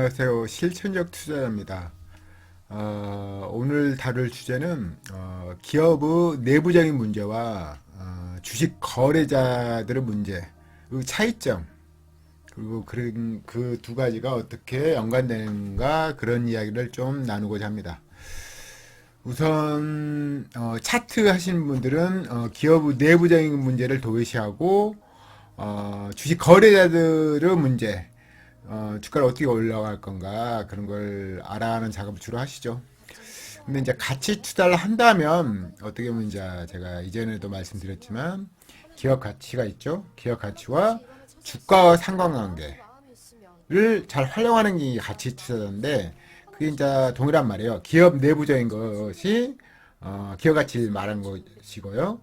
안녕하세요. 실천적 투자자입니다. 오늘 다룰 주제는 기업의 내부적인 문제와 주식 거래자들의 문제, 그 차이점, 그리고 그 두 가지가 어떻게 연관되는가 그런 이야기를 좀 나누고자 합니다. 우선 차트 하시는 분들은 기업의 내부적인 문제를 도외시하고 주식 거래자들의 문제, 주가를 어떻게 올라갈 건가 그런 걸 알아가는 작업을 주로 하시죠. 근데 이제 가치 투자를 한다면 어떻게 보면 이제 제가 이전에도 말씀드렸지만 기업 가치가 있죠. 기업 가치와 주가와 상관관계를 잘 활용하는 게 가치 투자자인데 그게 이제 동일한 말이에요. 기업 내부적인 것이 기업 가치를 말한 것이고요.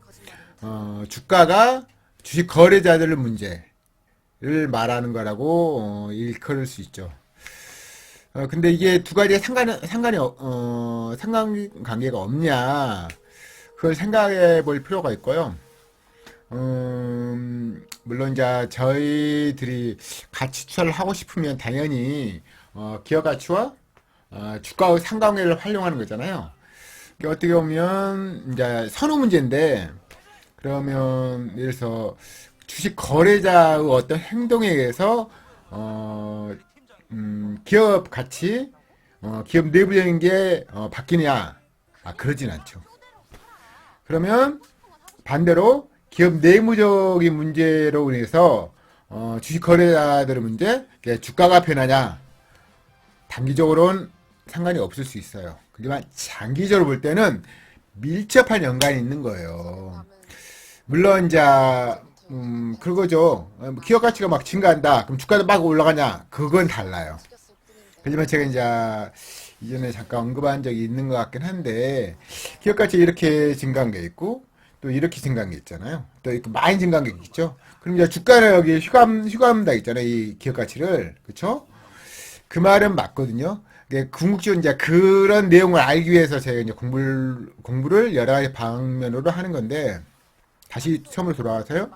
주가가 주식 거래자들의 문제를 말하는 거라고 일컬을 수 있죠. 근데 이게 두 가지에 상관관계가 없냐, 그걸 생각해 볼 필요가 있고요. 물론 이제 저희들이 가치 투자를 하고 싶으면 당연히 기업 가치와 주가의 상관관계를 활용하는 거잖아요. 이게 어떻게 보면 이제 선호 문제인데, 그러면 예를 들어서 주식 거래자의 어떤 행동에 의해서 기업 가치, 기업 내부적인 게 바뀌냐? 그러진 않죠. 그러면 반대로 기업 내부적인 문제로 인해서 주식 거래자들의 문제, 주가가 변하냐? 단기적으로는 상관이 없을 수 있어요. 하지만 장기적으로 볼 때는 밀접한 연관이 있는 거예요. 물론 이제 그거죠. 기업 가치가 막 증가한다. 그럼 주가도 막 올라가냐? 그건 달라요. 하지만 제가 이제 이전에 잠깐 언급한 적이 있는 것 같긴 한데, 기업 가치 이렇게 증가한 게 있고 또 이렇게 증가한 게 있잖아요. 또 이렇게 많이 증가한 게 있죠. 그럼 이제 주가는 여기 휴감다 있잖아요. 이 기업 가치를, 그렇죠? 그 말은 맞거든요. 궁극적으로 이제 그런 내용을 알기 위해서 제가 이제 공부를 여러 가지 방면으로 하는 건데, 다시 처음으로 돌아와서요.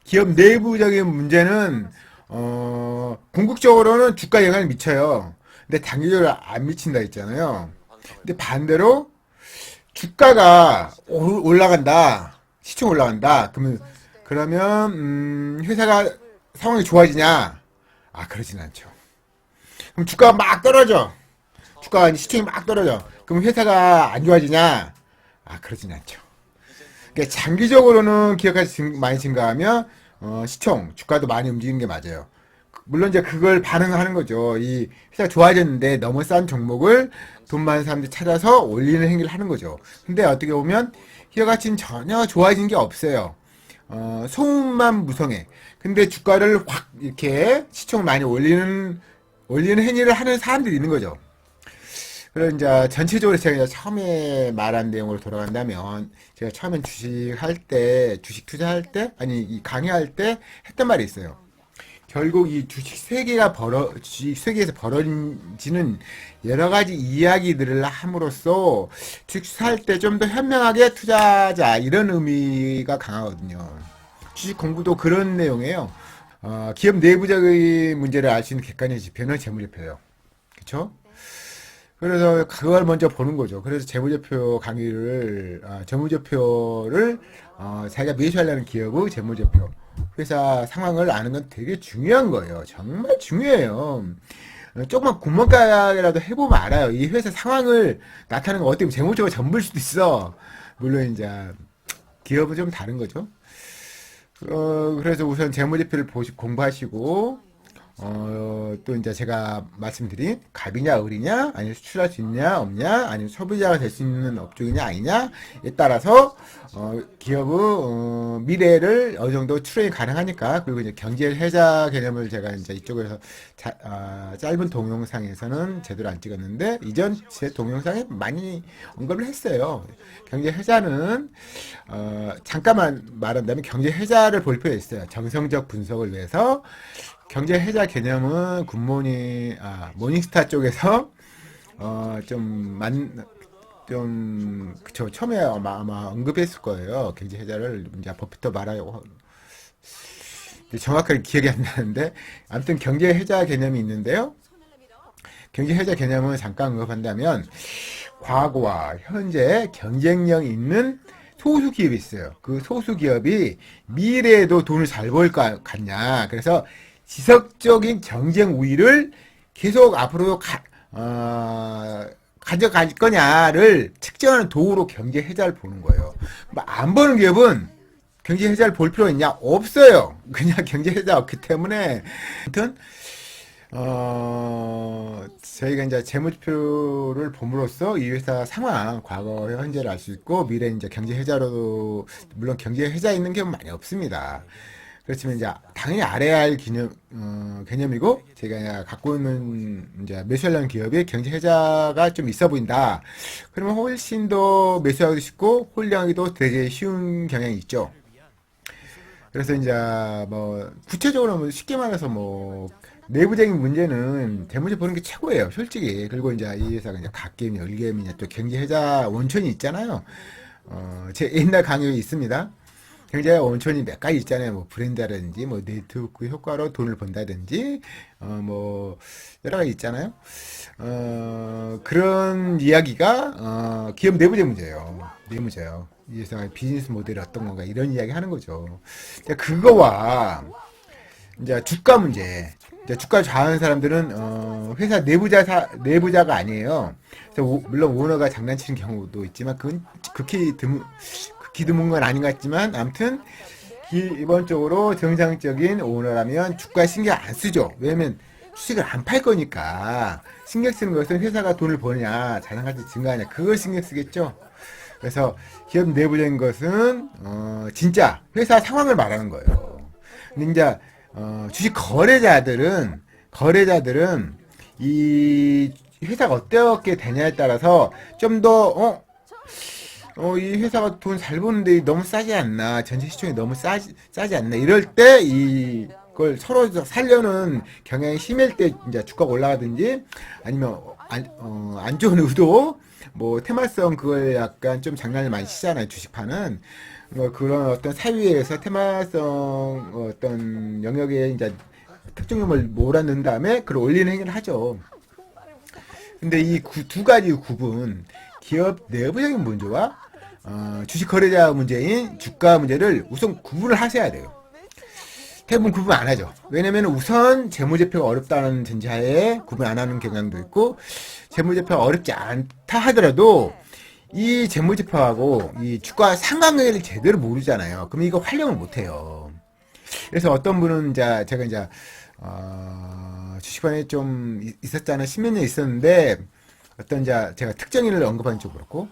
기업 내부적인 문제는 궁극적으로는 주가 영향을 미쳐요. 근데 단기적으로 안 미친다 했잖아요. 근데 반대로 주가가 올라간다, 시총 올라간다. 그러면 회사가 상황이 좋아지냐? 그러진 않죠. 그럼 주가가 막 떨어져. 주가가 시총이 막 떨어져. 그럼 회사가 안 좋아지냐? 그러진 않죠. 그러니까 장기적으로는 기업가치 많이 증가하면 시총, 주가도 많이 움직이는 게 맞아요. 물론 이제 그걸 반응하는 거죠. 이 회사가 좋아졌는데 너무 싼 종목을 돈 많은 사람들이 찾아서 올리는 행위를 하는 거죠. 근데 어떻게 보면 기업가치는 전혀 좋아진 게 없어요. 소음만 무성해. 근데 주가를 확 이렇게 시총 많이 올리는 행위를 하는 사람들이 있는 거죠. 그럼 이제 전체적으로 제가 이제 처음에 말한 내용으로 돌아간다면, 제가 처음엔 주식 투자할 때, 아니, 이 강의할 때 했던 말이 있어요. 결국 이 주식 세계에서 벌어지는 여러 가지 이야기들을 함으로써 주식 투자할 때 좀 더 현명하게 투자하자, 이런 의미가 강하거든요. 주식 공부도 그런 내용이에요. 기업 내부적인 문제를 알 수 있는 객관적 지표는 재무제표예요. 그쵸? 그래서 그걸 먼저 보는 거죠. 그래서 재무제표를 자기가 매수하려는 기업의 재무제표, 회사 상황을 아는 건 되게 중요한 거예요. 정말 중요해요. 조금만 구멍가게라도 해보면 알아요. 이 회사 상황을 나타내는 거 어떻게 보면 재무제표가 전부일 수도 있어. 물론 이제 기업은 좀 다른 거죠. 그래서 우선 재무제표를 공부하시고, 또 이제 제가 말씀드린 갑이냐 을이냐, 아니면 수출할 수 있냐 없냐, 아니면 소비자가 될 수 있는 업종이냐 아니냐에 따라서 기업의 미래를 어느 정도 추론이 가능하니까. 그리고 이제 경제 해자 개념을 제가 이제 이쪽에서 짧은 동영상에서는 제대로 안 찍었는데 이전 제 동영상에 많이 언급을 했어요. 경제 해자는 잠깐만 말한다면 경제 해자를 볼 필요가 있어요. 정성적 분석을 위해서. 경제 해자 개념은 모닝스타 쪽에서 그쵸, 처음에 아마 언급했을 거예요. 경제 해자를 이제 버핏도 말하고 정확하게 기억이 안 나는데, 아무튼 경제 해자 개념이 있는데요. 경제 해자 개념은 잠깐 언급한다면 과거와 현재 경쟁력 있는 소수 기업이 있어요. 그 소수 기업이 미래에도 돈을 잘 벌 것 같냐. 그래서 지속적인 경쟁 우위를 계속 앞으로 가져갈 거냐를 측정하는 도구로 경제 해자를 보는 거예요. 안 버는 기업은 경제 해자를 볼 필요 있냐? 없어요. 그냥 경제 해자 없기 때문에. 아무튼 저희가 이제 재무지표를 봄으로써 이 회사 상황, 과거, 현재를 알 수 있고, 미래 이제 경제 해자로도, 물론 경제 해자 있는 경우는 많이 없습니다. 그렇지만 이제 당연히 알아야 할 개념이고, 제가 갖고 있는 이제 매수하려는 기업이 경제 해자가 좀 있어 보인다. 그러면 훨씬 더 매수하기도 쉽고, 홀딩하기도 되게 쉬운 경향이 있죠. 그래서 이제 뭐 구체적으로 뭐 쉽게 말해서 뭐 내부적인 문제는 재무제 보는 게 최고예요, 솔직히. 그리고 이제 이 회사가 이제 갓겜이냐, 을겜이냐, 또 경제 해자 원천이 있잖아요. 제 옛날 강의에 있습니다. 경제 원천이 몇 가지 있잖아요. 뭐 브랜드라든지, 뭐 네트워크 효과로 돈을 번다든지, 뭐 여러 가지 있잖아요. 그런 이야기가 기업 내부적 문제예요. 내부제요. 이 회사의 비즈니스 모델이 어떤 건가 이런 이야기 하는 거죠. 그거와 이제 주가 문제. 이제 주가 좌우하는 사람들은 회사 내부자가 아니에요. 그래서 물론 오너가 장난치는 경우도 있지만 그건 극히 드문 건 아닌 것 같지만 아무튼 기본적으로 정상적인 오너라면 주가에 신경 안 쓰죠. 왜냐면 주식을 안 팔 거니까. 신경 쓰는 것은 회사가 돈을 버느냐, 자산 가치 증가하냐, 그걸 신경 쓰겠죠. 그래서 기업 내부적인 것은 진짜 회사 상황을 말하는 거예요. 근데 이제 주식 거래자들은 이 회사가 어떻게 되냐에 따라서 좀 더 이 회사가 돈 잘 버는데 너무 싸지 않나, 전체 시총이 너무 싸지 않나, 이럴 때 이걸 서로 살려는 경향이 심할 때 이제 주가가 올라가든지, 아니면 안 좋은 의도, 뭐 테마성, 그걸 약간 좀 장난을 많이 치잖아요, 주식파는. 그런 어떤 사유에서 테마성 어떤 영역에 이제 특정점을 몰아넣은 다음에 그걸 올리는 행위를 하죠. 근데 이 두 가지 구분, 기업 내부적인 문제와 주식 거래자 문제인 주가 문제를 우선 구분을 하셔야 돼요. 대부분 구분 안 하죠. 왜냐면 우선 재무제표가 어렵다는 전제하에 구분 안 하는 경향도 있고, 재무제표가 어렵지 않다 하더라도 이 재무제표하고 이 주가 상관관계를 제대로 모르잖아요. 그럼 이거 활용을 못 해요. 그래서 어떤 분은 이제 제가 이제 주식반에 좀 있었잖아요. 10몇 년 있었는데, 어떤 제가 특정인을 언급한 쪽 그렇고,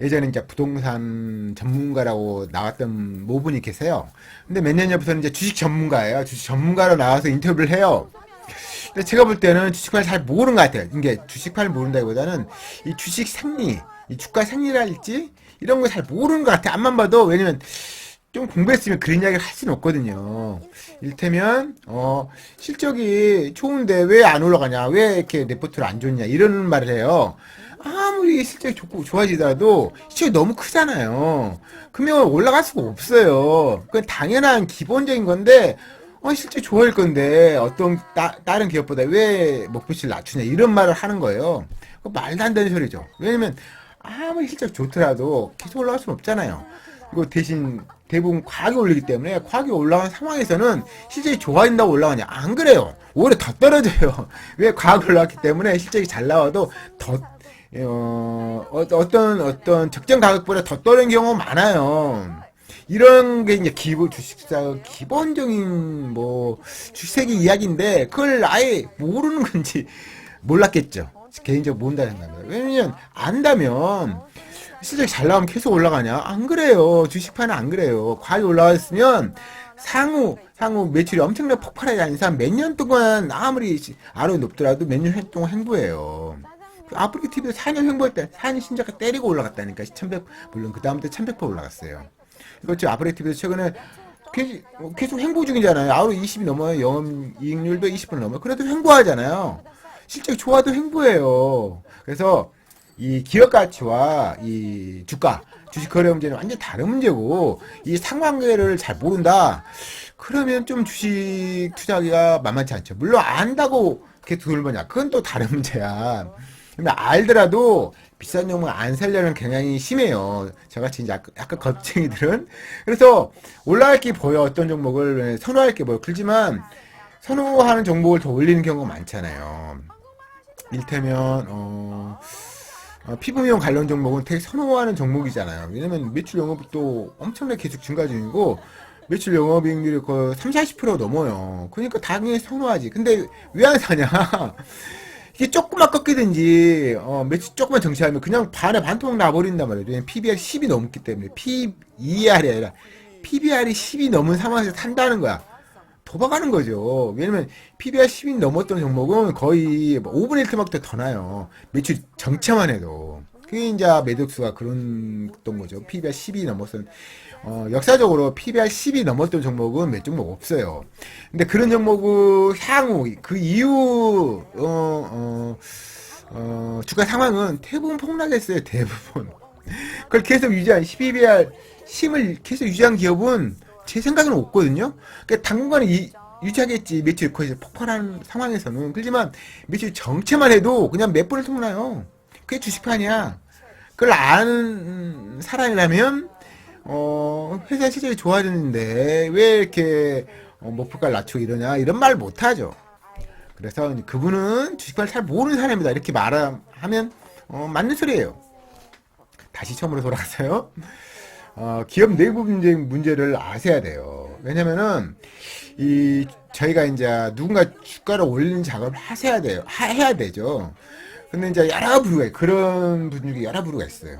예전에 이제 부동산 전문가라고 나왔던 모분이 계세요. 근데 몇 년 전부터는 이제 주식 전문가예요. 주식 전문가로 나와서 인터뷰를 해요. 근데 제가 볼 때는 주식판을 잘 모르는 것 같아요. 이게 주식판을 모른다기보다는 이 주식 생리, 이 주가 생리랄지 이런 거 잘 모르는 것 같아요. 앞만 봐도. 왜냐면 좀 공부했으면 그런 이야기를 할 수는 없거든요. 일테면 실적이 좋은데 왜 안 올라가냐, 왜 이렇게 레포트를 안 줬냐, 이런 말을 해요. 아무리 실적이 좋고 좋아지더라도 시총이 너무 크잖아요. 그러면 올라갈 수가 없어요. 그건 당연한 기본적인 건데, 실제 좋아할 건데 어떤 다른 기업보다 왜 목표치를 낮추냐, 이런 말을 하는 거예요. 말도 안 되는 소리죠. 왜냐면 아무리 실적 좋더라도 계속 올라갈 수는 없잖아요. 그리고 대신 대부분 과학이 올리기 때문에, 과학이 올라간 상황에서는 실적이 좋아진다고 올라가냐, 안 그래요. 오히려 더 떨어져요. 왜? 과학이 올라갔기 때문에 실적이 잘 나와도 더 어떤 적정 가격보다 더 떨어지는 경우가 많아요. 이런 게 이제 주식사 기본적인 뭐 주식세계 이야기인데, 그걸 아예 모르는 건지 몰랐겠죠. 개인적으로 모른다는 생각입니다. 왜냐면 안다면 실적이 잘 나오면 계속 올라가냐? 안 그래요. 주식판은 안 그래요. 과하게 올라갔으면 상후 매출이 엄청나게 폭발하지 않는 이상 몇 년 동안 아무리 ROI 높더라도 몇 년 동안 행보해요. 아프리카 TV도 4년 행보할 때 4년 신자가 때리고 올라갔다니까. 1100, 물론 그 다음부터 1100% 올라갔어요. 이거 지금 아프리카 TV도 최근에 계속 행보 중이잖아요. ROI 20이 넘어요. 영업이익률도 20% 넘어요. 그래도 행보하잖아요. 실적이 좋아도 행보해요. 그래서 이 기업 가치와 이 주식 거래 문제는 완전 다른 문제고, 이 상관관계를 잘 모른다. 그러면 좀 주식 투자하기가 만만치 않죠. 물론 안다고 어떻게 돈을 버냐? 그건 또 다른 문제야. 근데 알더라도 비싼 종목 안 살려는 경향이 심해요. 저같이 이제 약간 겁쟁이들은. 그래서 올라갈 게 보여. 어떤 종목을 선호할 게 보여. 그렇지만 선호하는 종목을 더 올리는 경우가 많잖아요. 일테면 피부 미용 관련 종목은 되게 선호하는 종목이잖아요. 왜냐면 매출 영업도 엄청나게 계속 증가 중이고 매출 영업이익률이 거의 30, 40% 넘어요. 그러니까 당연히 선호하지. 근데 왜 안 사냐? 이게 조금만 꺾이든지 매출 조금만 정치하면 그냥 반에 반토막 나버린단 말이에요. 왜냐면 PBR 10이 넘기 때문에 PER이 아니라 PBR이 10이 넘은 상황에서 산다는 거야. 도박하는 거죠. 왜냐면 PBR 10이 넘었던 종목은 거의 5분의 1 토막도 더 나요. 매출 정체만 해도. 그게 이제 매덕수가 그런 거죠. PBR 10이 넘었던 역사적으로 PBR 10이 넘었던 종목은 몇 종목 없어요. 근데 그런 종목은 향후 그 이후 주가 상황은 대부분 폭락했어요. 대부분. 그걸 계속 유지한 12BR 10을 계속 유지한 기업은 제 생각에는 없거든요. 그러니까 당분간은 유지하겠지. 매출 거의 폭발하는 상황에서는. 그렇지만 매출 정체만 해도 그냥 몇 번을 통나요. 그게 주식판이야. 그걸 아는 사람이라면 회사 실적이 좋아지는데 왜 이렇게 목표가를 낮추고 이러냐 이런 말 못하죠. 그래서 그분은 주식판을 잘 모르는 사람이다 이렇게 말하면 맞는 소리예요. 다시 처음으로 돌아가서요. 기업 내부 문제를 아셔야 돼요. 왜냐면은 저희가 이제 누군가 주가를 올리는 작업을 하셔야 돼요. 해야 되죠. 근데 이제 여러 부류가 그런 분 중에 여러 부류가 있어요.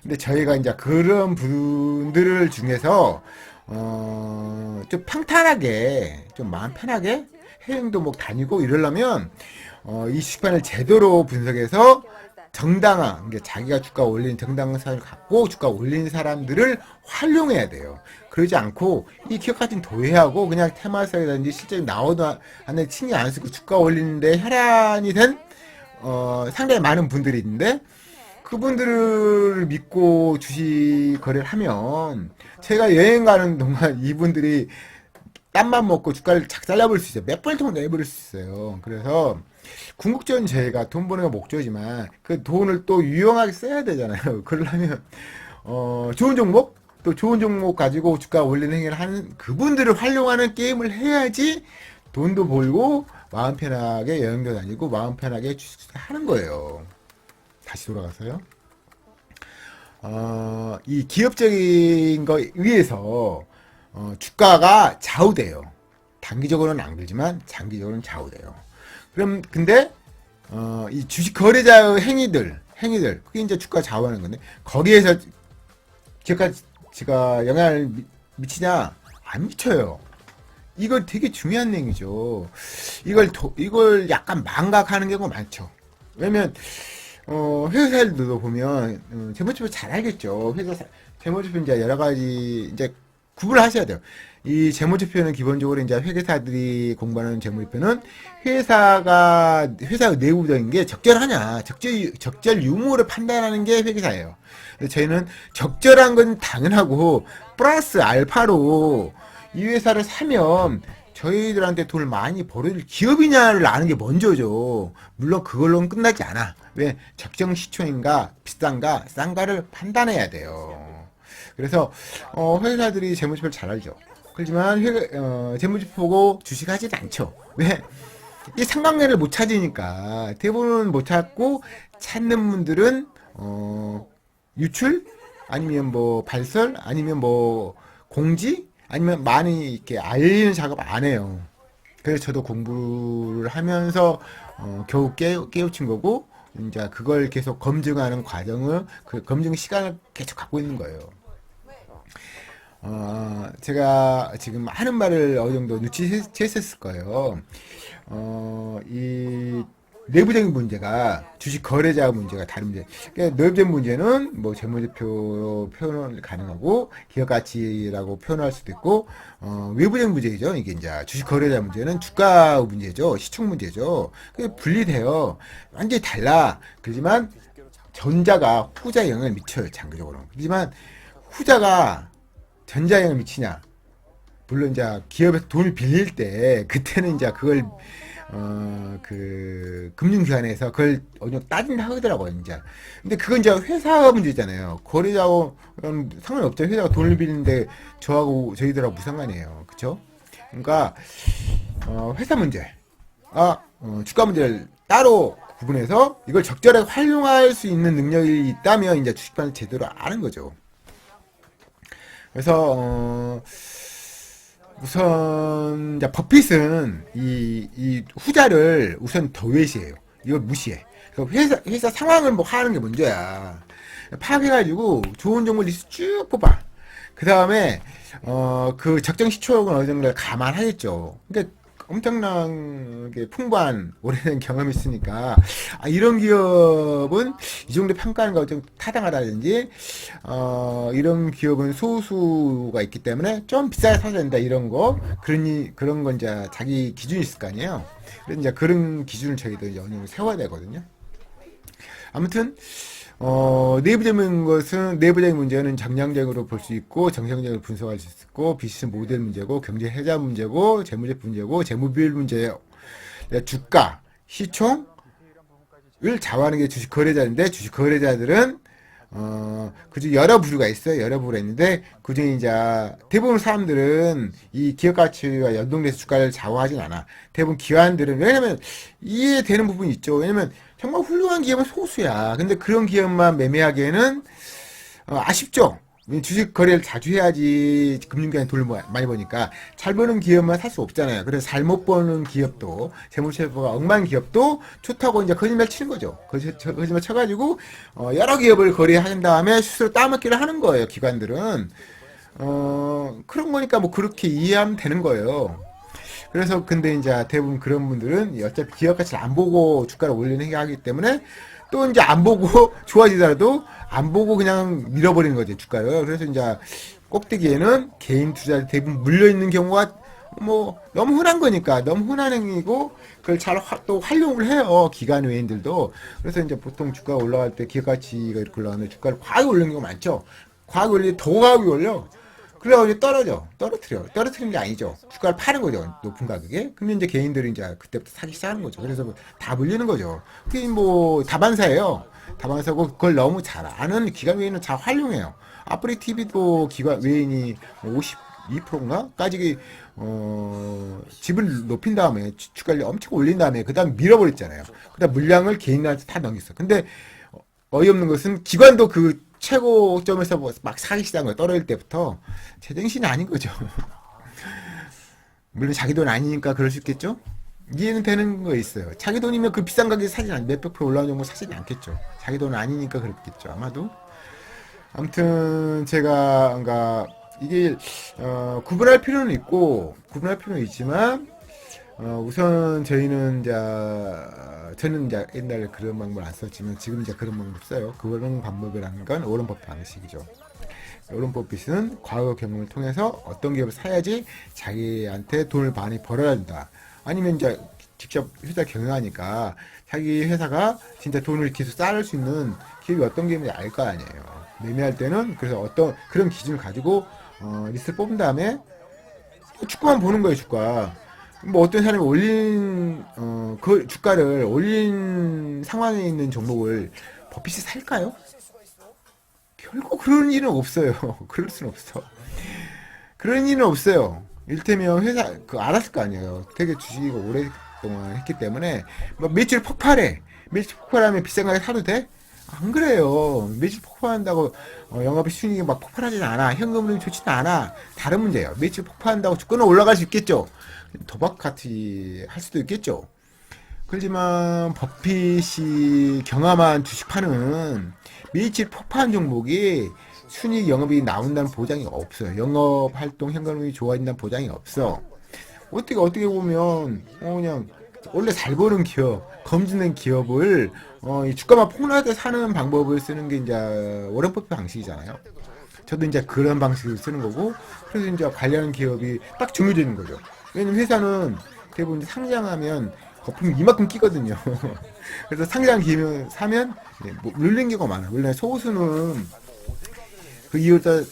근데 저희가 이제 그런 분들 중에서 좀 평탄하게 좀 마음 편하게 해외도 뭐 다니고 이러려면 이 주식판을 제대로 분석해서 정당한, 그러니까 자기가 주가 올린 정당한 사람을 갖고 주가 올린 사람들을 활용해야 돼요. 그러지 않고 이 기업 가진 도외하고 그냥 테마사라든지 실적이 나오도 않는 신경 안 쓰고 주가 올리는데 혈안이 된 상당히 많은 분들이 있는데 그분들을 믿고 주식 거래를 하면 제가 여행 가는 동안 이분들이 땀만 먹고 주가를 작살내버릴 수 있어요. 몇 번을 통해 내버릴 수 있어요. 그래서 궁극적인 저희가 돈 버는 게 목적이지만 그 돈을 또 유용하게 써야 되잖아요. 그러려면 좋은 종목 또 좋은 종목 가지고 주가 올리는 행위를 하는 그분들을 활용하는 게임을 해야지 돈도 벌고 마음 편하게 여행도 다니고 마음 편하게 주식 하는 거예요. 다시 돌아가서요. 이 기업적인 거 위해서 주가가 좌우돼요. 단기적으로는 안 그러지만 장기적으로는 좌우돼요. 그럼 근데 이 주식 거래자의 행위들 그게 이제 주가 좌우하는 건데 거기에서 제가 영향을 미치냐? 안 미쳐요. 이걸 되게 중요한 얘기죠. 이걸 약간 망각하는 경우가 많죠. 왜냐면 회사들도 보면 재무제표 잘 알겠죠. 회사 재무제표 이제 여러 가지 이제 구분을 하셔야 돼요. 이 재무제표는 기본적으로 이제 회계사들이 공부하는 재무제표는 회사 내부적인 게 적절하냐, 적절 유무를 판단하는 게 회계사예요. 근데 저희는 적절한 건 당연하고 플러스 알파로 이 회사를 사면 저희들한테 돈을 많이 벌어줄 기업이냐를 아는 게 먼저죠. 물론 그걸로는 끝나지 않아. 왜? 적정 시총인가, 비싼가, 싼가를 판단해야 돼요. 그래서 회사들이 재무제표를 잘 알죠. 그렇지만 재무제표 보고 주식하지도 않죠. 왜? 이 상관관계를 못 찾으니까 대부분 못 찾고 찾는 분들은 유출 아니면 뭐 발설 아니면 뭐 공지 아니면 많이 이렇게 알리는 작업 안 해요. 그래서 저도 공부를 하면서 겨우 깨우친 거고 이제 그걸 계속 검증하는 과정을 그 검증 시간을 계속 갖고 있는 거예요. 제가 지금 하는 말을 어느 정도 눈치챘을 거예요. 이 내부적인 문제가 주식 거래자 문제가 다른 문제. 그러니까 내부적인 문제는 뭐 재무제표 표현을 가능하고 기업 가치라고 표현할 수도 있고 외부적인 문제죠. 이게 이제 주식 거래자 문제는 주가 문제죠. 시총 문제죠. 그게 분리돼요. 완전히 달라. 그렇지만 전자가 후자에 영향을 미쳐요. 장기적으로. 그렇지만 후자가 전자에 영향을 미치냐? 물론 이제 기업에서 돈을 빌릴 때 그때는 이제 그걸 그 금융기관에서 그걸 어느 정도 따진다 하더라고요, 이제. 근데 그건 이제 회사 문제잖아요. 거래자하고 상관없죠. 회사가 돈을 빌리는데 저하고 저희들하고 무슨 상관이에요, 그렇죠? 그러니까 회사 문제, 주가 문제를 따로 구분해서 이걸 적절하게 활용할 수 있는 능력이 있다면 이제 주식반을 제대로 아는 거죠. 그래서 우선 이제 버핏은 이 후자를 우선 도외시해요. 이걸 무시해. 회사 상황을 뭐 하는 게 먼저야. 파악해가지고 좋은 정보 리스트 쭉 뽑아. 그 다음에 그 적정 시총은 어느 정도 감안하겠죠. 그러니까 엄청나게 풍부한 오래된 경험이 있으니까 이런 기업은 이 정도 평가하는 거 좀 타당하다든지 이런 기업은 소수가 있기 때문에 좀 비싸게 사야 된다 이런 거 그런 건 이제 자기 기준이 있을 거 아니에요. 그래서 이제 그런 기준을 저희도 이제 어느 정도 세워야 되거든요. 아무튼 내부적인 문제는 정량적으로 볼 수 있고 정상적으로 분석할 수 있고 비즈니스 모델 문제고 경제 해자 문제고 재무제표 문제고 재무비율 문제예요. 주가, 시총을 좌우하는 게 주식 거래자인데 주식 거래자들은 그중 여러 부류가 있어요. 여러 부류가 있는데 그중에 이제 대부분 사람들은 이 기업 가치와 연동돼서 주가를 좌우하진 않아. 대부분 기관들은 왜냐면 이해되는 부분이 있죠. 왜냐면 정말 훌륭한 기업은 소수야. 근데 그런 기업만 매매하기에는 아쉽죠. 주식 거래를 자주 해야지 금융기관에 돈을 많이 버니까 잘 버는 기업만 살 수 없잖아요. 그래서 잘못 버는 기업도 재무제표가 엉망인 기업도 좋다고 이제 거짓말 치는 거죠. 거짓말 쳐가지고 여러 기업을 거래한 다음에 스스로 따먹기를 하는 거예요. 기관들은 그런 거니까 뭐 그렇게 이해하면 되는 거예요. 그래서 근데 이제 대부분 그런 분들은 어차피 기업 가치를 안 보고 주가를 올리는 행위하기 때문에 또 이제 안 보고 좋아지더라도 안 보고 그냥 밀어버리는 거죠 주가를. 그래서 이제 꼭대기에는 개인 투자자 대부분 물려 있는 경우가 뭐 너무 흔한 거니까 너무 흔한 행위고 그걸 잘 또 활용을 해요 기관 외인들도. 그래서 이제 보통 주가가 올라갈 때 기업 가치가 이렇게 올라가는데 주가를 과하게 올리는 경우가 많죠. 과하게 올리는데 더 과하게 올려. 그래가지고 떨어뜨리는 게 아니죠. 주가를 파는 거죠. 높은 가격에. 그러면 이제 개인들이 이제 그때부터 사기 시작하는 거죠. 그래서 뭐다 물리는 거죠. 그게 뭐 다반사예요. 다반사고 그걸 너무 잘 아는 기관 외인은 잘 활용해요. 아프리 TV도 기관 외인이 52%인가? 까지 집을 높인 다음에 주가를 엄청 올린 다음에 그 다음 밀어버렸잖아요. 그 다음 물량을 개인한테 다 넘겼어. 근데 어이없는 것은 기관도 그 최고점에서 막 사기 시작한 거예요. 떨어질 때부터 제정신이 아닌 거죠. 물론 자기 돈 아니니까 그럴 수 있겠죠. 이해는 되는 거 있어요. 자기 돈이면 그 비싼 가격에 사진 몇백 프로 올라온 정도 사진 않겠죠. 자기 돈 아니니까 그렇겠죠. 아마도. 아무튼 제가 뭔가 이게 구분할 필요는 있지만 우선 저는 이제 옛날에 그런 방법을 안 썼지만 지금 이제 그런 방법 써요. 그런 방법이라는 건 오런 버핏 방식이죠. 오런 버핏은 과거 경험을 통해서 어떤 기업을 사야지 자기한테 돈을 많이 벌어야 된다. 아니면 이제 직접 회사 경영하니까 자기 회사가 진짜 돈을 계속 쌓을 수 있는 기업이 어떤 기업인지 알 거 아니에요. 매매할 때는 그래서 어떤 그런 기준을 가지고 리스트를 뽑은 다음에 주가만 보는 거예요. 주가. 뭐 어떤 사람이 그 주가를 올린 상황에 있는 종목을 버핏이 살까요? 결국 그런 일은 없어요. 그럴 수는 없어. 그런 일은 없어요. 일테면 회사 알았을 거 아니에요. 되게 주식이 오랫동안 했기 때문에 뭐 매출 폭발해. 매출 폭발하면 비싼 가격에 사도 돼? 안 그래요. 매출 폭발한다고 영업의 순이익이 막 폭발하지는 않아. 현금흐름이 좋지는 않아. 다른 문제예요. 매출 폭발한다고 주가는 올라갈 수 있겠죠. 도박같이 할 수도 있겠죠. 그렇지만 버핏이 경험한 주식파는 매출 폭발한 종목이 순이익 영업이 나온다는 보장이 없어요. 영업활동 현금흐름이 좋아진다는 보장이 없어. 어떻게 보면 그냥 원래 잘 버는 기업, 검증된 기업을 이 주가만 폭락하게 사는 방법을 쓰는 게 이제 워런 버핏 방식이잖아요. 저도 이제 그런 방식을 쓰는 거고, 그래서 이제 관련 기업이 딱 정해지는 거죠. 왜냐면 회사는 대부분 상장하면 거품이 이만큼 끼거든요. 그래서 상장 기업 사면 뭐 물린 경우가 많아요. 물론 소수는 그 이유가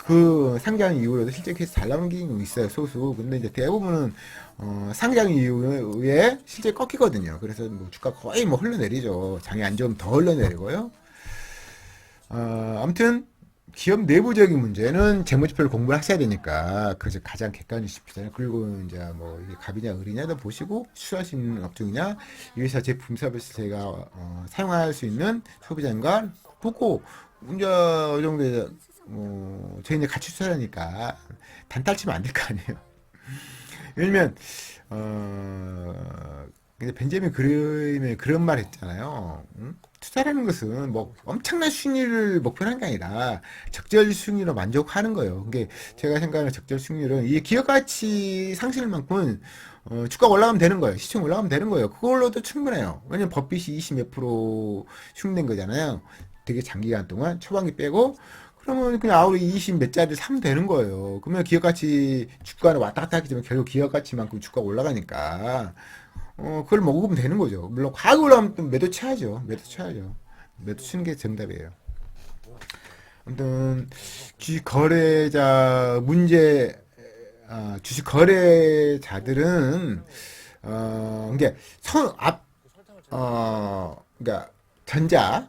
그 상장 이후에도 실제 케이스 잘 나오는 경우가 있어요, 소수. 근데 이제 대부분은 상장 이후에 실제 꺾이거든요. 그래서 뭐 주가 거의 뭐 흘러내리죠. 장이 안 좋으면 더 흘러내리고요. 아무튼 기업 내부적인 문제는 재무지표를 공부를 하셔야 되니까 그게 가장 객관적인 지표잖아요. 그리고 이제 뭐 이게 갑이냐 을이냐도 보시고 수출할 수 있는 업종이냐 이 회사 제품 서비스 제가 사용할 수 있는 소비자인가 보고 이제 어느 정도 이제 저희 이제 같이 수사하니까 단타 치면 안 될 거 아니에요. 예를 들면 근데 벤자민 그림에 그런 말 했잖아요. 응? 투자라는 것은 뭐 엄청난 수익률을 목표로 하는 게 아니라 적절 수익률로 만족하는 거예요. 그게 제가 생각하는 적절 수익률은 이 기업 가치 상승만큼은 주가 올라가면 되는 거예요. 시총 올라가면 되는 거예요. 그걸로도 충분해요. 왜냐면 법빚이 20 몇 프로 수익된 거잖아요. 되게 장기간 동안 초반기 빼고 그러면 그냥 아우리 20 몇 짜리 사면 되는 거예요. 그러면 기업 가치 주가는 왔다 갔다 하기 때문에 결국 기업 가치만큼 주가가 올라가니까 그걸 먹으면 되는 거죠. 물론 과거 올라가면 또 매도 쳐야죠. 매도 쳐야죠. 매도 치는 게 정답이에요. 아무튼 주식 거래자 문제 주식 거래자들은 이게 그러니까 전자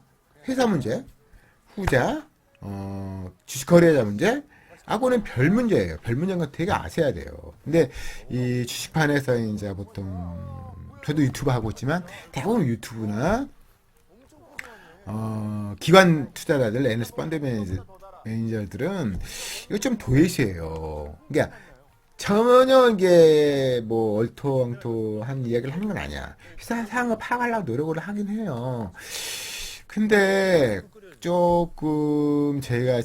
회사 문제, 후자 주식 거래자 문제, 하고는 별 문제예요. 별 문제인 건 되게 아셔야 돼요. 근데 이 주식판에서 이제 보통 저도 유튜브 하고 있지만 대부분 유튜브나 기관 투자자들, NS 펀드 매니저들은 이거 좀 도외시해요. 그러니까 전혀 이게 뭐 얼토당토한 이야기를 하는 건 아니야. 회사 상황을 파악하려고 노력을 하긴 해요. 근데 조금 제가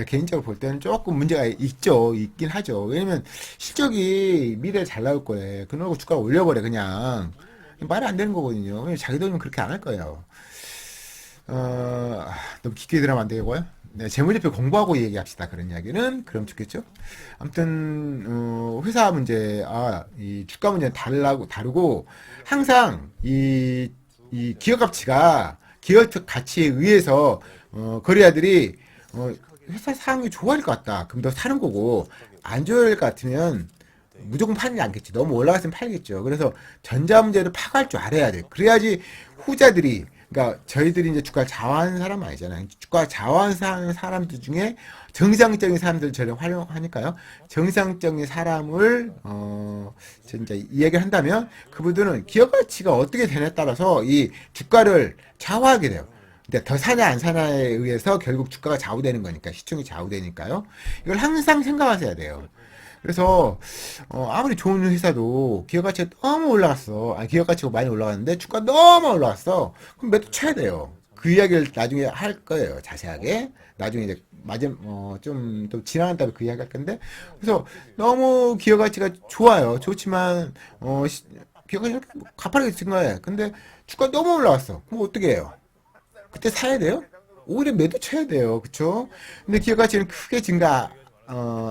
개인적으로 볼 때는 조금 문제가 있긴 하죠. 왜냐면 실적이 미래에 잘 나올 거래. 그러고 주가를 올려버려 그냥. 말이 안 되는 거거든요. 왜냐면 자기 돈이면 그렇게 안 할 거예요. 너무 깊게 들어가면 안 되고요. 네, 재무제표 공부하고 얘기합시다. 그런 이야기는 그럼 좋겠죠. 아무튼 회사 문제, 이 주가 문제는 다르고 항상 이 기업 가치가 기업 가치에 의해서 거래자들이 회사 상황이 좋아질 것 같다. 그럼 더 사는 거고 안 좋아질 것 같으면 무조건 팔지 않겠지. 너무 올라갔으면 팔겠죠. 그래서 전자 문제를 파악할 줄 알아야 돼. 그래야지 후자들이 그러니까 저희들이 이제 주가 좌우하는 사람 아니잖아요. 주가 좌우하는 사람들 중에 정상적인 사람들 저를 활용하니까요. 정상적인 사람을 진짜 이야기를 한다면 그분들은 기업 가치가 어떻게 되냐에 따라서 이 주가를 좌우하게 돼요. 근데 더 사냐 안 사냐에 의해서 결국 주가가 좌우되는 거니까 시총이 좌우되니까요. 이걸 항상 생각하셔야 돼요. 그래서 아무리 좋은 회사도 기업 가치가 너무 올라갔어. 기업 가치가 많이 올라갔는데 주가 너무 올라갔어. 그럼 매도 쳐야 돼요. 그 이야기를 나중에 할 거예요. 자세하게. 나중에 이제 좀 또 지나간 다음에 그 이야기 할 건데. 그래서 너무 기업 가치가 좋아요. 좋지만 기업 가치가 가파르게 증가해. 근데 주가 너무 올라갔어. 그럼 어떻게 해요? 그때 사야 돼요? 오히려 매도 쳐야 돼요. 그쵸? 근데 기업 가치는 크게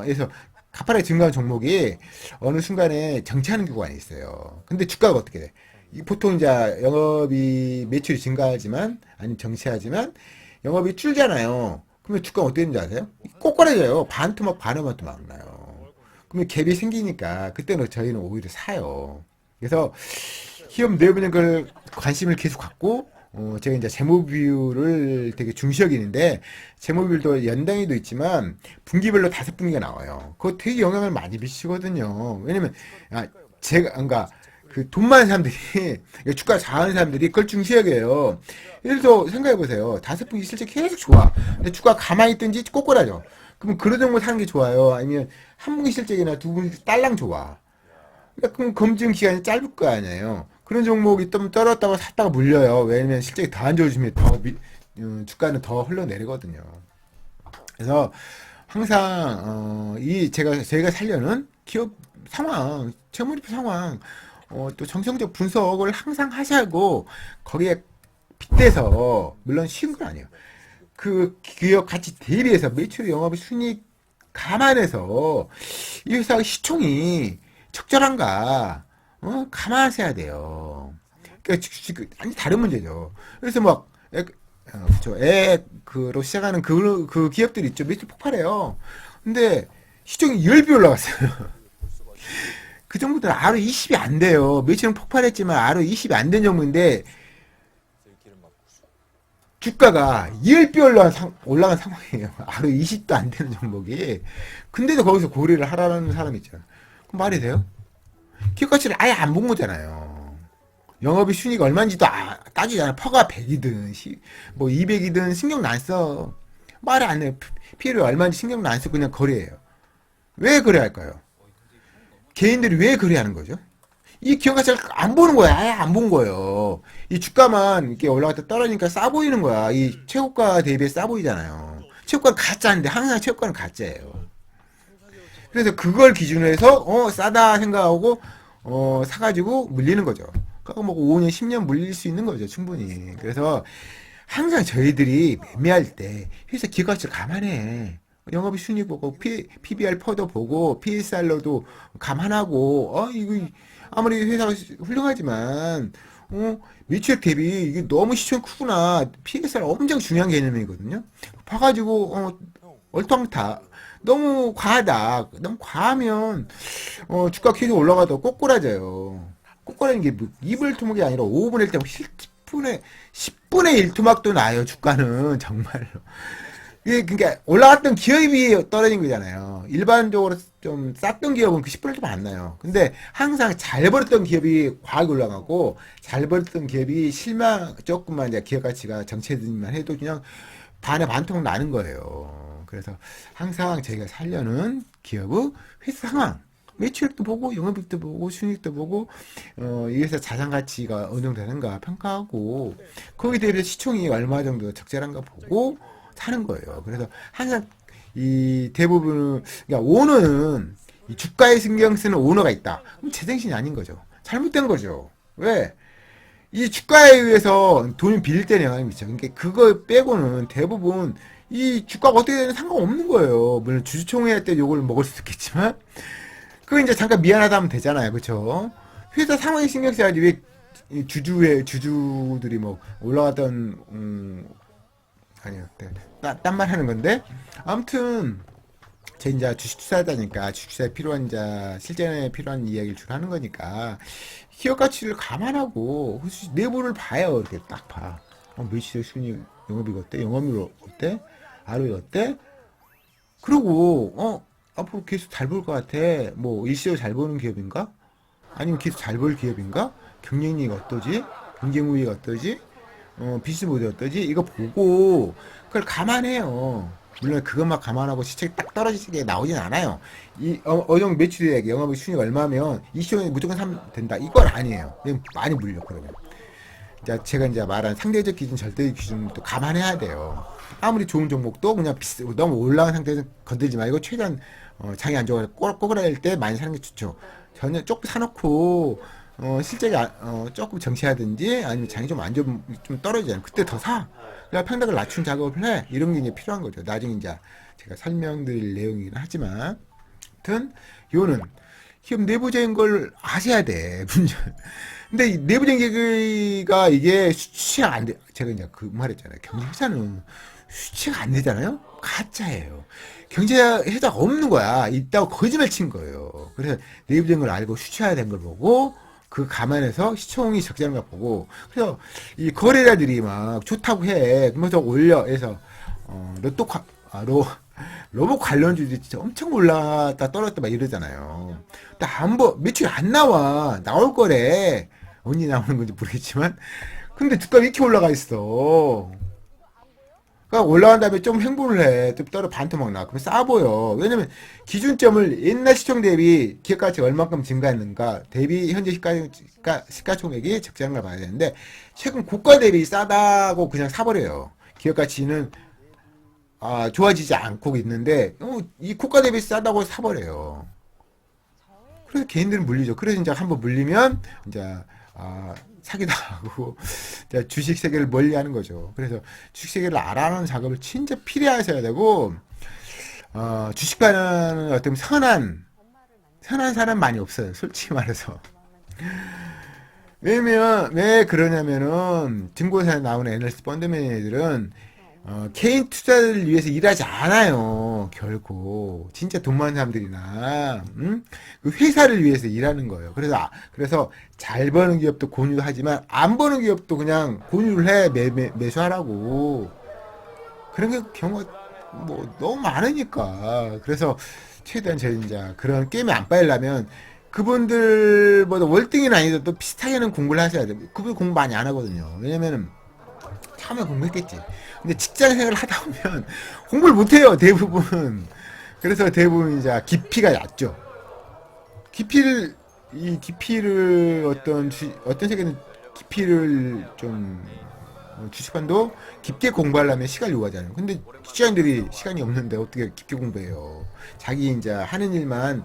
해서 가파르게 증가한 종목이 어느 순간에 정체하는 경우가 있어요. 근데 주가가 어떻게 돼? 보통 이제 영업이 매출이 증가하지만 아니면 정체하지만 영업이 줄잖아요. 그러면 주가가 어떻게 되는지 아세요? 꼬꾸라져요. 반토막 반토막 막 나요. 그러면 갭이 생기니까 그때는 저희는 오히려 사요. 그래서 기업 내부는 그 관심을 계속 갖고 제가 이제 재무 비율을 되게 중시 여기는데 재무 비율도 연당위도 있지만 분기별로 5분기가 나와요. 그거 되게 영향을 많이 미치거든요. 왜냐면 제가 그러니까 그 돈 많은 사람들이 주가 잘하는 사람들이 그걸 중시 여겨요. 예를 들어 생각해 보세요. 5분기 실제 계속 좋아. 근데 주가 가만히 있든지 꼬꾸라져. 그럼 그런 종목 사는 게 좋아요. 아니면 한 분기 실적이나 두 분기 딸랑 좋아. 그러니까 그럼 검증 기간이 짧을 거 아니에요. 그런 종목이 좀 떨어졌다가 샀다가 물려요. 왜냐면 실적이 더 안 좋아지면 주가는 더 흘러내리거든요. 그래서 항상 저희가 살려는 기업 상황, 재무제표 상황, 또 정성적 분석을 항상 하시고 거기에 빗대서 물론 쉬운 건 아니에요. 그 기업 가치 대비해서 매출, 영업, 순이익 감안해서 이 회사의 시총이 적절한가 감안하셔야 돼요. 그러니까 아니 다른 문제죠. 그래서 그렇죠. 그로 시작하는 그 기업들이 있죠. 매출 폭발해요. 근데 시총이 10배 올라갔어요. 그 정도는 하루 20이 안 돼요. 며칠은 폭발했지만 하루 20이 안 된 정도인데 주가가 10배 올라간 상황이에요. 하루 20도 안 되는 종목이. 근데도 거기서 고려를 하라는 사람이 있잖아. 그럼 말이 돼요? 기업 가치를 아예 안 본 거잖아요. 영업이 순위가 얼마인지도 따지잖아. 퍼가 100이든 뭐 200이든 신경도 안 써. 말이 안 해요. 필요 얼마인지 신경도 안 써. 그냥 거래해요. 왜 거래할까요? 개인들이 왜 거래하는 거죠? 이 기업 가치를 안 보는 거야. 아예 안 본 거예요. 이 주가만 이렇게 올라갔다 떨어지니까 싸 보이는 거야. 이 최고가 대비해 싸 보이잖아요. 최고가는 가짜인데 항상 최고가는 가짜예요. 그래서 그걸 기준으로 해서 싸다 생각하고 사가지고 물리는 거죠. 그러니까 뭐 5년, 10년 물릴 수 있는 거죠. 충분히. 그래서 항상 저희들이 매매할 때 회사 기업 가치를 감안해. 영업이 순위 보고 PBR 퍼도 보고 PSR로도 감안하고 이거 아무리 회사가 훌륭하지만 매출액 대비 이게 너무 시총이 크구나. PSR 엄청 중요한 개념이거든요. 봐가지고 얼토당타 너무 과하다. 너무 과하면 주가 계속 올라가도 꼬꾸라져요. 꼬꾸라는 게 뭐 2분의 1 토막이 아니라 5분의 1 토막, 10분의 1 토막도 나요. 주가는 정말로. 이게 그러니까 올라갔던 기업이 떨어진 거잖아요. 일반적으로 좀 쌌던 기업은 그 10분의 1도 안 나요. 근데 항상 잘 벌었던 기업이 과하게 올라가고 잘 벌었던 기업이 실망 조금만 이제 기업 가치가 정체되기만 해도 그냥 반에 반토막 나는 거예요. 그래서 항상 저희가 살려는 기업의 회사 상황, 매출액도 보고 영업이익도 보고 순이익도 보고 이 회사 자산 가치가 어느 정도 되는가 평가하고 거기에 대해서 시총이 얼마 정도 적절한가 보고 사는 거예요. 그래서 항상 이 대부분 그러니까 오너는 이 주가에 신경 쓰는 오너가 있다. 그럼 제정신이 아닌 거죠. 잘못된 거죠. 왜? 이 주가에 의해서 돈이 빌릴 때는 영향이 미쳐. 그러니까 그거 빼고는 대부분 이 주가가 어떻게 되는 상관없는 거예요. 물론 주주총회 할 때 요걸 먹을 수 있겠지만 그거 이제 잠깐 미안하다 하면 되잖아요. 그렇죠? 회사 상황에 신경 써야지 왜 주주들이 뭐 올라갔던 아니요. 네. 딴 말 하는 건데 아무튼 제 이제 주식 투자자니까 주식 투자에 필요한 실전에 필요한 이야기를 주로 하는 거니까 기업 가치를 감안하고 내부를 봐요. 이렇게 딱 봐. 매출의 순위 영업이익 어때? 영업이익 어때? ROE 어때? 그리고 앞으로 계속 잘 볼 것 같아. 뭐 일시적으로 잘 보는 기업인가? 아니면 계속 잘 볼 기업인가? 경쟁력이 어떠지? 경쟁 우위가 어떠지? 비즈니스 모델 어떠지? 이거 보고 그걸 감안해요. 물론 그것만 감안하고 시책이 딱 떨어지게 나오진 않아요. 정도 매출액, 영업의 순위가 얼마면 이 시장에 무조건 사면 된다. 이건 아니에요. 많이 물려 그러면. 제가 이제 말한 상대적 기준, 절대적 기준도 감안해야 돼요. 아무리 좋은 종목도 그냥 너무 올라간 상태에서 건들지 말고 최대한 장이 안 좋아서 꼬그라들 때 많이 사는 게 좋죠. 전혀 조금 사놓고 실적이 조금 정체하든지 아니면 장이 좀 안 좀 떨어지잖아요. 그때 더 사. 그러니까 평닭을 낮춘 작업을 해. 이런 게 이제 필요한 거죠. 나중에 이제 제가 설명드릴 내용이긴 하지만, 아무튼 요는 기업 내부적인 걸 아셔야 돼. 문제. 근데 이 내부적인 얘기가 이게 수치가 안 돼. 제가 이제 그 말했잖아요. 경제회사는 수치가 안 되잖아요. 가짜예요. 경제회사가 없는 거야. 있다고 거짓말 친 거예요. 그래서 내부적인 걸 알고 수치화야 된 걸 보고 그 감안해서 시총이 적절한가 보고 그래서 이 거래자들이 막 좋다고 해. 그러면서 올려. 그래서 로봇 관련주들이 진짜 엄청 올랐다 떨어졌다 막 이러잖아요. 근데 매출이 안 나올 거래. 언제 나오는 건지 모르겠지만 근데 주가가 이렇게 올라가 있어. 그러니까 올라간 다음에 좀 횡보를 해. 좀 떨어 반토막 나. 그러면 싸 보여. 왜냐면 기준점을 옛날 시총 대비 기업가치가 얼마큼 증가했는가 대비 현재 시가총액이 적절한 걸 봐야 되는데 최근 고가 대비 싸다고 그냥 사버려요. 기업가치는 좋아지지 않고 있는데 이 고가 대비 싸다고 사버려요. 그래서 개인들은 물리죠. 그래서 이제 한번 물리면 이제 사기도 하고 주식 세계를 멀리하는 거죠. 그래서 주식 세계를 알아가는 작업을 진짜 필요하셔야 되고 주식하는 어떤 선한 사람 많이 없어요. 솔직히 말해서. 왜 그러냐면은 증권사에 나오는 애널리스트 펀드 매니저들은 개인 투자를 위해서 일하지 않아요. 결코. 진짜 돈 많은 사람들이나, 그 회사를 위해서 일하는 거예요. 그래서 잘 버는 기업도 권유를 하지만, 안 버는 기업도 그냥 권유를 해. 매수하라고. 그런 경우가 뭐 너무 많으니까. 그래서 최대한 저희 이제 그런 게임에 안 빠지려면, 그분들보다 월등히는 아니더라도 비슷하게는 공부를 하셔야 돼요. 그분 공부 많이 안 하거든요. 왜냐면은, 처음에 공부했겠지. 근데 직장 생활을 하다 보면 공부를 못해요, 대부분. 그래서 대부분 이제 깊이가 얕죠. 깊이를 어떤 세계는 깊이를 좀, 주식반도 깊게 공부하려면 시간을 요구하잖아요. 근데 직장인들이 시간이 없는데 어떻게 깊게 공부해요. 자기 이제 하는 일만,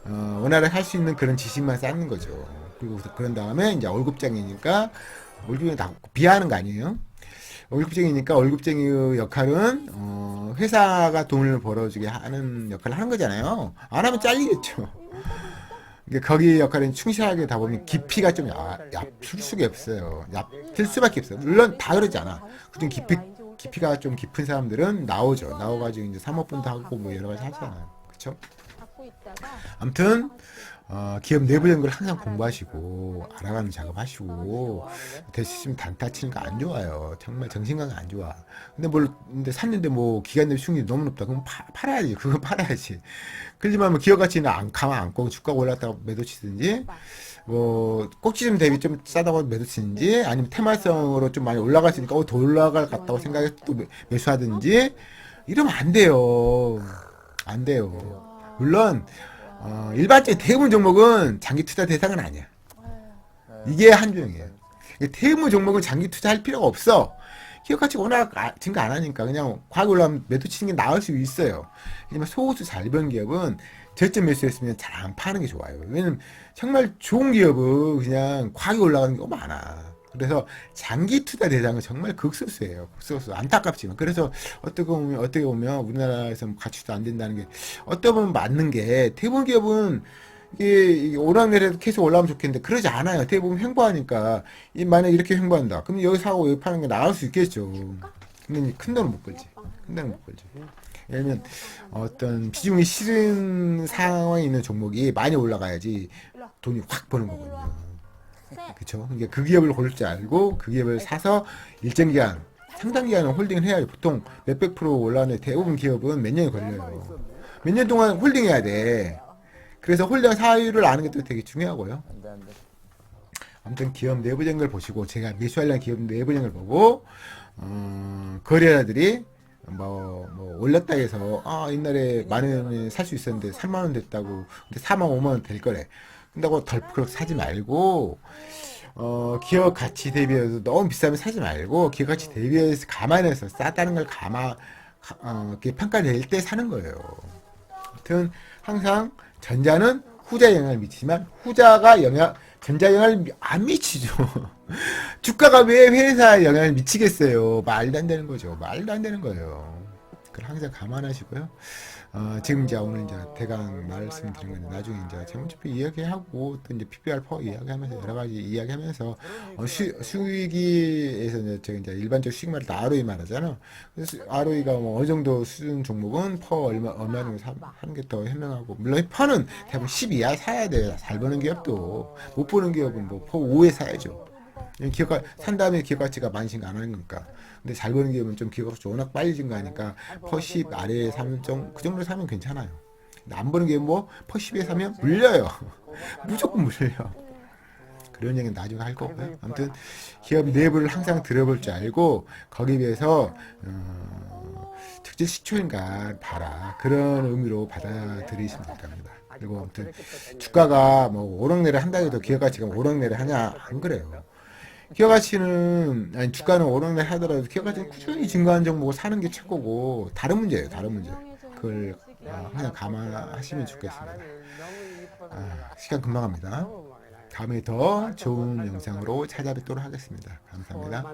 원활하게 할 수 있는 그런 지식만 쌓는 거죠. 그리고 그런 다음에 이제 월급쟁이니까 월급이 다 비하하는 거 아니에요? 월급쟁이니까 월급쟁이의 역할은 회사가 돈을 벌어주게 하는 역할을 하는 거잖아요. 안 하면 잘리겠죠. 그러니까 거기 역할은 충실하게 다 보면 깊이가 좀 얕을 수가 없어요. 얕을 수밖에 없어요. 물론 다 그러지 않아. 그중 깊이가 좀 깊은 사람들은 나오죠. 나와가지고 이제 사모펀드 하고 뭐 여러 가지 하잖아요. 그렇죠? 아무튼 기업 내부적인 걸 항상 공부하시고 알아가는 작업하시고 대신 단타 치는 거 안 좋아요. 정말 정신건강 안 좋아. 근데 샀는데 뭐 기간 내비 수익률이 너무 높다. 그럼 팔아야지. 그거 팔아야지. 그렇지만 뭐 기업 가치는 가만 안고 주가가 올랐다고 매도 치든지 뭐 꼭지점 대비 좀 싸다고 매도 치든지 아니면 테마성으로 좀 많이 올라갔으니까 더 올라갈 것 같다고 생각해서 또 매수하든지 이러면 안 돼요. 안 돼요. 물론 일반적인 대부분 종목은 장기 투자 대상은 아니야. 이게 한정이에요. 대부분 종목은 장기 투자할 필요가 없어. 기업 가치가 워낙 증가 안 하니까 그냥 과거 올라가면 매도 치는 게 나을 수 있어요. 하지만 소수 잘 번 기업은 저점 매수했으면 잘 안 파는 게 좋아요. 왜냐면 정말 좋은 기업은 그냥 과거 올라가는 경우가 많아. 그래서 장기 투자 대상은 정말 극소수예요. 극소수. 안타깝지만. 그래서 어떻게 보면 우리나라에서 가치도 안 된다는 게 어떻게 보면 맞는 게 대부분 기업은 이게 오락내리도 계속 올라오면 좋겠는데 그러지 않아요. 대부분 횡보하니까 만약 이렇게 횡보한다. 그럼 여기 사고 여기 파는 게 나을 수 있겠죠. 근데 큰 돈은 못 벌지. 큰 돈은 못 벌지. 예를 들면 어떤 비중이 실은 상황에 있는 종목이 많이 올라가야지 돈이 확 버는 거거든요. 그쵸? 그러니까 그 기업을 고를 줄 알고 그 기업을 사서 일정 기간, 상당 기간은 홀딩을 해야지. 보통 몇백 프로 올라가는 대부분 기업은 몇 년이 걸려요. 몇 년 동안 홀딩해야 돼. 그래서 홀딩 사유를 아는 게 또 되게 중요하고요. 아무튼 기업 내부적인 걸 보시고 제가 매수하려는 기업 내부적인 걸 보고 거래자들이 뭐 올렸다 해서 옛날에 10,000원에 살 수 있었는데 30,000원 됐다고 근데 45,000원 될 거래. 근다고 덜컥 사지 말고 기업 가치 대비해서 너무 비싸면 사지 말고 기업 가치 대비해서 감안해서 싸다는 걸 이렇게 평가될 때 사는 거예요. 아무튼 항상 전자는 후자 영향을 미치지만 전자 영향을 안 미치죠. 주가가 왜 회사에 영향을 미치겠어요? 말도 안 되는 거죠. 말도 안 되는 거예요. 그걸 항상 감안하시고요. 지금 이제 오늘 이제 대강 말씀드린 건데 나중에 이제 재무제표 이야기하고 또 이제 PBR 퍼 이야기하면서 여러 가지 이야기하면서 수익에서 이제 일반적 수익 말을 다 ROE 말하잖아. 그래서 ROE가 뭐 어느 정도 수준 종목은 퍼 얼마 정도 하는 게 더 현명하고 물론 퍼는 대부분 10 이하 사야 돼요. 잘 버는 기업도 못 버는 기업은 뭐 퍼 5에 사야죠. 기업가 산 다음에 기업 가치가 많이 증가 안 하는 거니까. 근데 잘 버는 기업은 좀 기업 가치 워낙 빨리 증가하니까 퍼 10 아래에 사면 그 정도 사면 괜찮아요. 근데 안 버는 기업 퍼 10에 사면 물려요. 무조건 물려요. 그런 얘기는 나중에 할 거고요. 아무튼 기업 내부를 항상 들어볼 줄 알고 거기에 비해서 특정 시초인가 봐라. 그런 의미로 받아들이시면 될 겁니다. 그리고 아무튼 주가가 뭐 오락내리 한다 해도 기업 가치가 오락내리 하냐 안 그래요. 기업 가치는 아니 주가는 오락내리 하더라도 기업 가치는 꾸준히 증가한 종목을 사는 게 최고고 다른 문제예요. 다른 문제. 그걸 항상 감안하시면 좋겠습니다. 시간 금방 갑니다. 다음에 더 좋은 영상으로 찾아뵙도록 하겠습니다. 감사합니다.